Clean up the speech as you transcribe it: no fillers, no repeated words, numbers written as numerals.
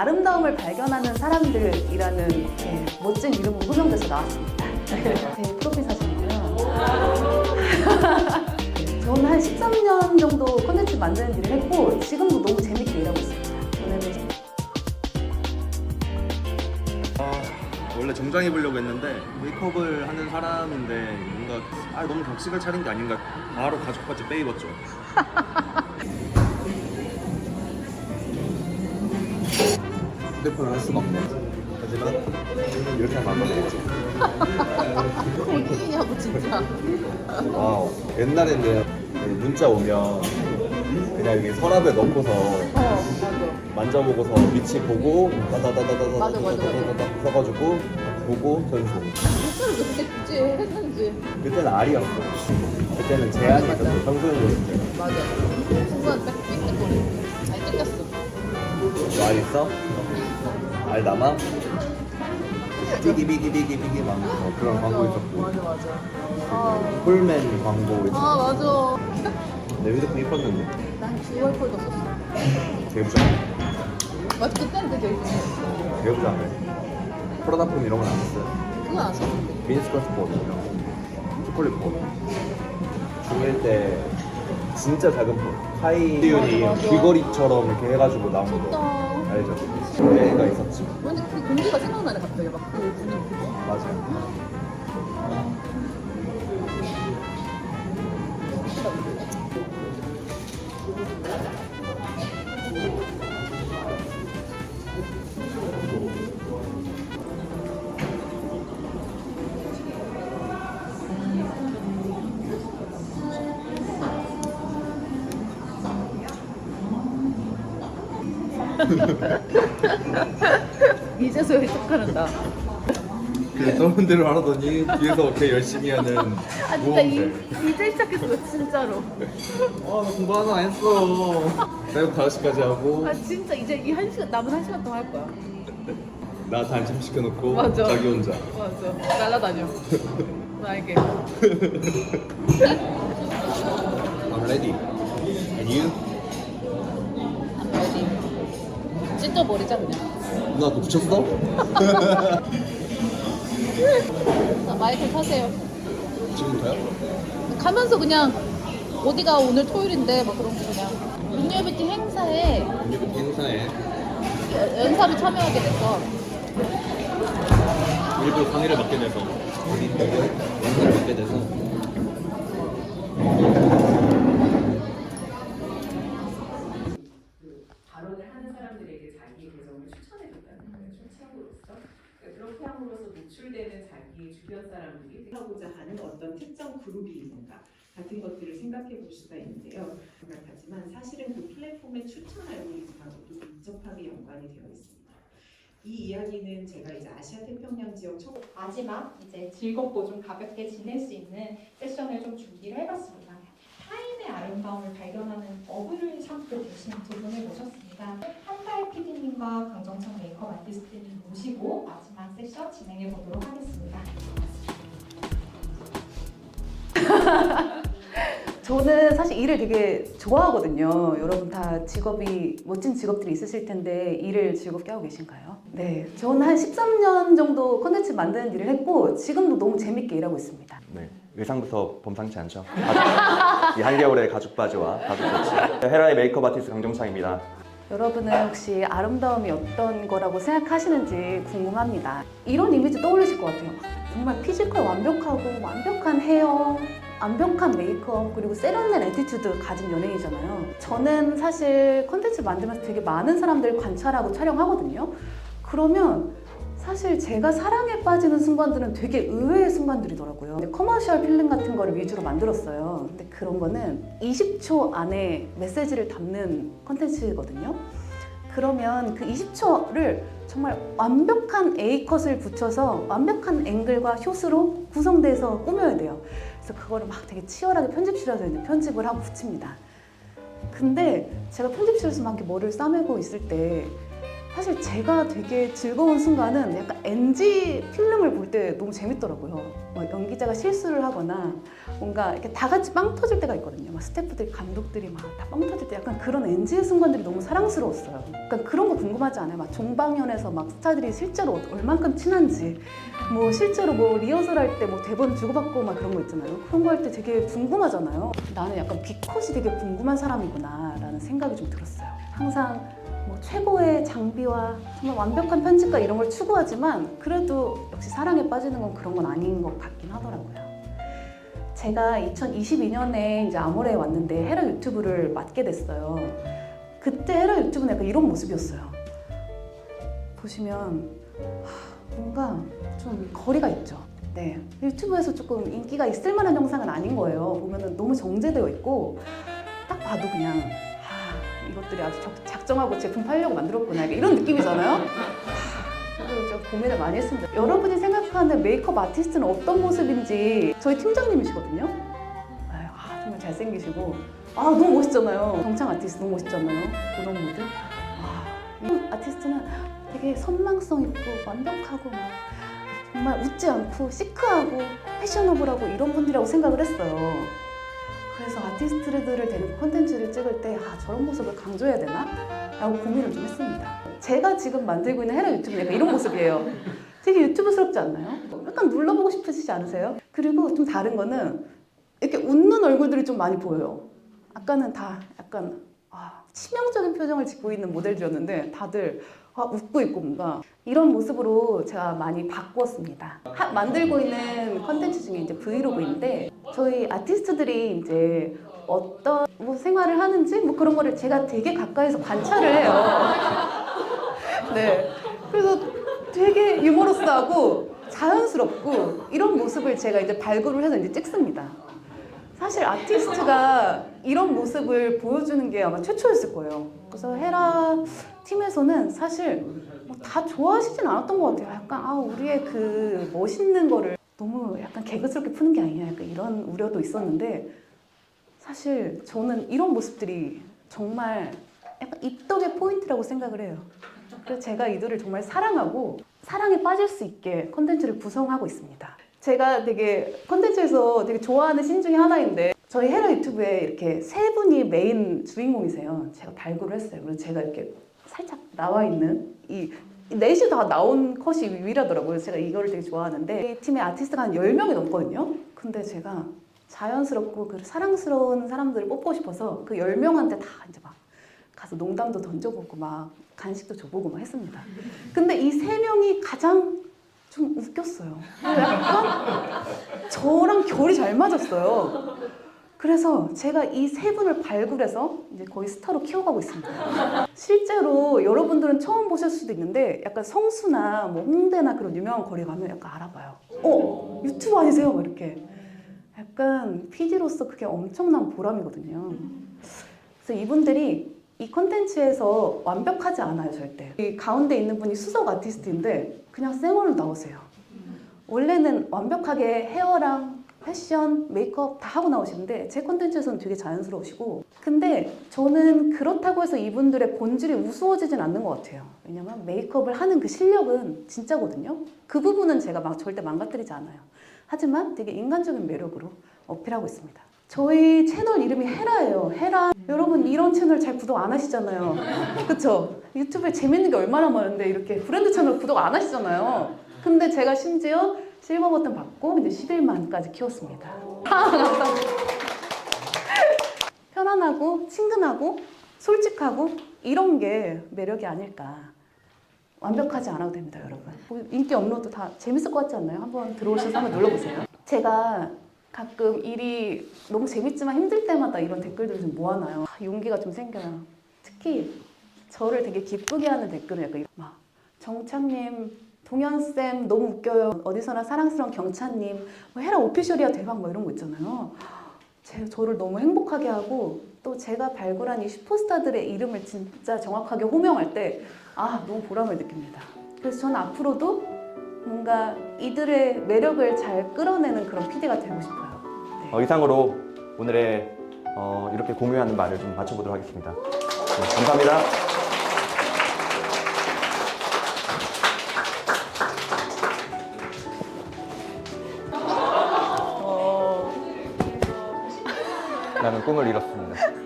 아름다움을 발견하는 사람들이라는 멋진 이름으로 호명돼서 나왔습니다. 제 프로필 사진이고요. 저는 한 13년 정도 콘텐츠 만드는 일을 했고 지금도 너무 재밌게 일하고 있습니다. 저는 원래 정장 입으려고 했는데 메이크업을 하는 사람인데 뭔가 너무 격식을 차린 게 아닌가. 바로 가족같이 빼 입었죠. 휴대폰을 할 수가 없네. 하지만 이렇게 하면 안 되겠지. 어디냐고 진짜. 와우. 옛날에는 문자 오면 그냥 여기 서랍에 넣고서 만져보고서 위치 보고 따다다다다다다다다다 써가지고 보고 전송. 목소리 왜 이렇게 굳이 했는지. 그때는 알이었어. 그때는 제한이 있었어. 청소년이었을 맞아. 순간 딱 삐끗거리고. 잘 땡겼어. 때. 알 있어? 알 남아? 비기 막 그런 광고 있었고. 맞아. 폴맨 광고 있었고. 맞아. 내 휴대폰 이뻤는데. 난 듀얼 폴더 썼어. 되게 부자네. 맞아, 그때는 되게 열심히. 되게 부자네. 프로다폼 이런 건 안 했어요. 그건 안 썼는데. 미니스커트 본 이런 거. 초콜릿 본. 중1 때 진짜 작은 폰. 하이리온이 맞아. 귀걸이처럼 이렇게 해가지고 나온 거. 진짜. 알죠? 그때가 있었지. 근데 그 공기가 생각나네 갑자기 막 그 분위기 그거. 맞아요. 이제서야 헷갈린다. 그냥 떠는 대로 하더니 뒤에서 걔 열심히 하는 아 진짜 이제 시작했어 진짜로. 나 공부 하나 안 했어. 새벽 5시까지 하고 아 진짜 이제 이 1시간 남은 1시간 동안 할 거야. 나 단체 시켜놓고 맞아. 자기 혼자. 맞아. 날라다녀. 나에게. I'm ready. And you? 어디? 찢어버리자 그냥. 누나 또 붙였어? 자, 마이크 타세요. 지금부터요? 가면서 그냥 어디가 오늘 토요일인데 뭐 그런 거 그냥 윤여뷰티 행사에 언니부터 행사에 연사로 참여하게 돼서 일부러 강의를 맡게 돼서 강의를 맡게 돼서 발언을 하는 사람들에게 자기 계정을 추천해줬다는 거예요. 추천으로서 그렇게 함으로써 노출되는 자기 주변 사람들이 하고자 하는 어떤 특정 그룹이 있는가 같은 것들을 생각해 볼 수가 있는데요. 하지만 사실은 그 플랫폼의 추천 알고리즘하고도 밀접하게 연관이 되어 있습니다. 이 이야기는 제가 이제 아시아 태평양 지역 마지막 이제 즐겁고 좀 가볍게 지낼 수 있는 세션을 좀 준비를 해봤습니다. 타인의 아름다움을 발견하는 어부를 삼고 계신 두 분을 모셨습니다. 한달 PD님과 강정창 메이크업 아티스트님 모시고 마지막 세션 진행해 보도록 하겠습니다. 저는 사실 일을 되게 좋아하거든요. 여러분 다 직업이 멋진 직업들이 있으실 텐데 일을 즐겁게 하고 계신가요? 네, 저는 한 13년 정도 콘텐츠 만드는 일을 했고 지금도 너무 재밌게 일하고 있습니다. 네, 의상부터 범상치 않죠. 이 한겨울의 가죽 바지와 가죽 셔츠. 헤라의 메이크업 아티스트 강정창입니다. 여러분은 혹시 아름다움이 어떤 거라고 생각하시는지 궁금합니다. 이런 이미지 떠올리실 것 같아요. 정말 피지컬 완벽하고 완벽한 헤어, 완벽한 메이크업, 그리고 세련된 애티튜드 가진 연예인이잖아요. 저는 사실 콘텐츠 만들면서 되게 많은 사람들을 관찰하고 촬영하거든요. 그러면 사실 제가 사랑에 빠지는 순간들은 되게 의외의 순간들이더라고요. 근데 커머셜 필름 같은 거를 위주로 만들었어요. 근데 그런 거는 20초 안에 메시지를 담는 콘텐츠거든요. 그러면 그 20초를 정말 완벽한 A컷을 붙여서 완벽한 앵글과 숏으로 구성돼서 꾸며야 돼요. 그래서 그거를 막 되게 치열하게 편집실에서 이제 편집을 하고 붙입니다. 근데 제가 편집실에서 막 이렇게 머리를 싸매고 있을 때 사실 제가 되게 즐거운 순간은 약간 NG 필름을 볼 때 너무 재밌더라고요. 뭐 연기자가 실수를 하거나 뭔가 이렇게 다 같이 빵 터질 때가 있거든요. 막 스태프들, 감독들이 막 다 빵 터질 때 약간 그런 NG 순간들이 너무 사랑스러웠어요. 약간 그런 거 궁금하지 않아요? 막 종방연에서 막 스타들이 실제로 얼만큼 친한지, 뭐 실제로 뭐 리허설 할 때 뭐 대본 주고받고 막 그런 거 있잖아요. 그런 거 할 때 되게 궁금하잖아요. 나는 약간 B컷이 되게 궁금한 사람이구나 라는 생각이 좀 들었어요. 항상 뭐 최고의 장비와 정말 완벽한 편집과 이런 걸 추구하지만 그래도 역시 사랑에 빠지는 건 그런 건 아닌 것 같긴 하더라고요. 제가 2022년에 이제 아모레에 왔는데 헤라 유튜브를 맡게 됐어요. 그때 헤라 유튜브는 약간 이런 모습이었어요. 보시면 뭔가 좀 거리가 있죠. 네, 유튜브에서 조금 인기가 있을 만한 영상은 아닌 거예요. 보면은 너무 정제되어 있고 딱 봐도 그냥 이것들이 아주 작정하고 제품 팔려고 만들었구나 이런 느낌이잖아요. 그래서 제가 고민을 많이 했습니다. 여러분이 생각하는 메이크업 아티스트는 어떤 모습인지 저희 팀장님이시거든요. 정말 잘생기시고 너무 멋있잖아요. 정창 아티스트 너무 멋있잖아요. 그런 모드. 이 아티스트는 되게 선망성 있고 완벽하고 막 정말 웃지 않고 시크하고 패셔너블하고 이런 분들이라고 생각을 했어요. 그래서 아티스트들을 데리고 콘텐츠를 찍을 때 저런 모습을 강조해야 되나? 라고 고민을 좀 했습니다. 제가 지금 만들고 있는 헤라 유튜브는 약간 이런 모습이에요. 되게 유튜브스럽지 않나요? 약간 눌러보고 싶으시지 않으세요? 그리고 좀 다른 거는 이렇게 웃는 얼굴들이 좀 많이 보여요. 아까는 다 약간 치명적인 표정을 짓고 있는 모델들이었는데 다들 웃고 있고 뭔가 이런 모습으로 제가 많이 바꾸었습니다. 만들고 있는 컨텐츠 중에 이제 브이로그인데 저희 아티스트들이 이제 어떤 뭐 생활을 하는지 뭐 그런 거를 제가 되게 가까이서 관찰을 해요. 네, 그래서 되게 유머러스하고 자연스럽고 이런 모습을 제가 이제 발굴을 해서 이제 찍습니다. 사실 아티스트가 이런 모습을 보여주는 게 아마 최초였을 거예요. 그래서 헤라 팀에서는 사실 다 좋아하시진 않았던 것 같아요. 약간 우리의 그 멋있는 거를 너무 약간 개그스럽게 푸는 게 아니냐 약간 이런 우려도 있었는데 사실 저는 이런 모습들이 정말 약간 입덕의 포인트라고 생각을 해요. 그래서 제가 이들을 정말 사랑하고 사랑에 빠질 수 있게 컨텐츠를 구성하고 있습니다. 제가 되게 컨텐츠에서 되게 좋아하는 씬 중에 하나인데 저희 헤라 유튜브에 이렇게 세 분이 메인 주인공이세요. 제가 발굴을 했어요. 그래서 제가 이렇게 살짝 나와 있는 이 넷이 다 나온 컷이 유일하더라고요. 제가 이거를 되게 좋아하는데 이 팀의 아티스트가 한 10명이 넘거든요. 근데 제가 자연스럽고 그 사랑스러운 사람들을 뽑고 싶어서 그 10명한테 다 이제 막 가서 농담도 던져보고 막 간식도 줘보고 막 했습니다. 근데 이 3명이 가장 좀 웃겼어요. 약간 저랑 결이 잘 맞았어요. 그래서 제가 이 세 분을 발굴해서 이제 거의 스타로 키워가고 있습니다. 실제로 여러분들은 처음 보실 수도 있는데 약간 성수나 뭐 홍대나 그런 유명한 거리 가면 약간 알아봐요. 유튜브 아니세요? 막 이렇게. 약간 PD로서 그게 엄청난 보람이거든요. 그래서 이분들이 이 콘텐츠에서 완벽하지 않아요, 절대. 이 가운데 있는 분이 수석 아티스트인데 그냥 쌩얼로 나오세요. 원래는 완벽하게 헤어랑 패션, 메이크업 다 하고 나오시는데 제 콘텐츠에서는 되게 자연스러우시고 근데 저는 그렇다고 해서 이분들의 본질이 우스워지진 않는 것 같아요. 왜냐면 메이크업을 하는 그 실력은 진짜거든요. 그 부분은 제가 막 절대 망가뜨리지 않아요. 하지만 되게 인간적인 매력으로 어필하고 있습니다. 저희 채널 이름이 헤라예요. 헤라. 여러분 이런 채널 잘 구독 안 하시잖아요. 그쵸? 유튜브에 재밌는 게 얼마나 많은데 이렇게 브랜드 채널 구독 안 하시잖아요. 근데 제가 심지어 실버 버튼 받고 이제 11만까지 키웠습니다. 감사합니다. 편안하고 친근하고 솔직하고 이런 게 매력이 아닐까. 완벽하지 않아도 됩니다, 여러분. 인기 업로드 다 재밌을 것 같지 않나요? 한번 들어오셔서 한번 눌러보세요. 제가 가끔 일이 너무 재밌지만 힘들 때마다 이런 댓글들을 좀 모아놔요. 용기가 좀 생겨요. 특히 저를 되게 기쁘게 하는 댓글은 약간 막 정창님, 동현쌤 너무 웃겨요. 어디서나 사랑스러운 경찬님, 뭐 헤라 오피셜이야 대박 뭐 이런 거 있잖아요. 저를 너무 행복하게 하고 또 제가 발굴한 이 슈퍼스타들의 이름을 진짜 정확하게 호명할 때 너무 보람을 느낍니다. 그래서 저는 앞으로도 뭔가 이들의 매력을 잘 끌어내는 그런 PD가 되고 싶어요. 네. 이상으로 오늘의 이렇게 공유하는 말을 좀 마쳐보도록 하겠습니다. 네, 감사합니다. 저는 꿈을 이뤘습니다.